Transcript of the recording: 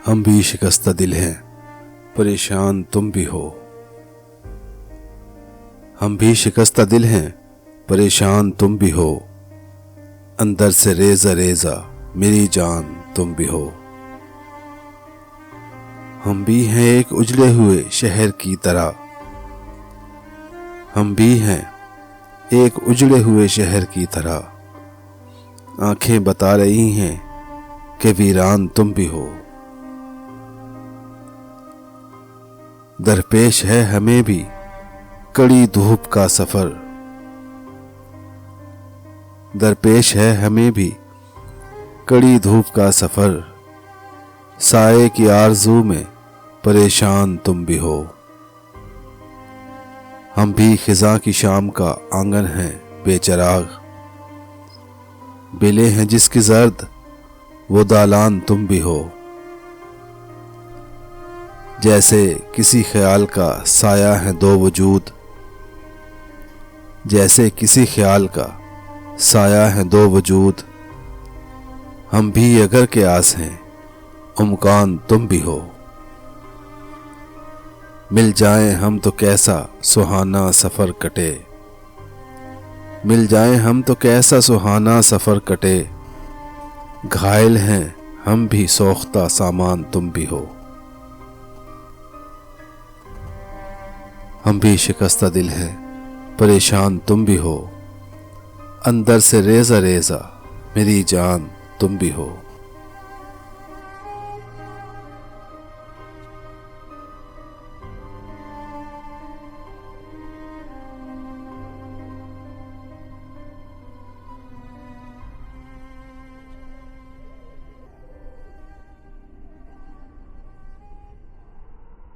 हम भी शिकस्ता दिल हैं, परेशान तुम भी हो। हम भी शिकस्ता दिल हैं, परेशान तुम भी हो। अंदर से रेजा रेजा मेरी जान तुम भी हो। हम भी हैं एक उजड़े हुए शहर की तरह। हम भी हैं एक उजड़े हुए शहर की तरह। आंखें बता रही हैं कि वीरान तुम भी हो। दरपेश है हमें भी कड़ी धूप का सफर। दरपेश है हमें भी कड़ी धूप का सफर। साए की आरज़ू में परेशान तुम भी हो। हम भी खिज़ां की शाम का आंगन हैं बेचराग। बेले हैं जिसकी जर्द वो दालान तुम भी हो। जैसे किसी ख्याल का साया है दो वजूद। जैसे किसी ख्याल का साया है दो वजूद। हम भी अगर के आस हैं उम्कान तुम भी हो। मिल जाएं हम तो कैसा सुहाना सफर कटे। मिल जाएं हम तो कैसा सुहाना सफर कटे। घायल हैं हम भी सोख्ता सामान तुम भी हो। हम भी शिकस्ता दिल हैं, परेशान तुम भी हो। अंदर से रेजा रेजा मेरी जान तुम भी हो।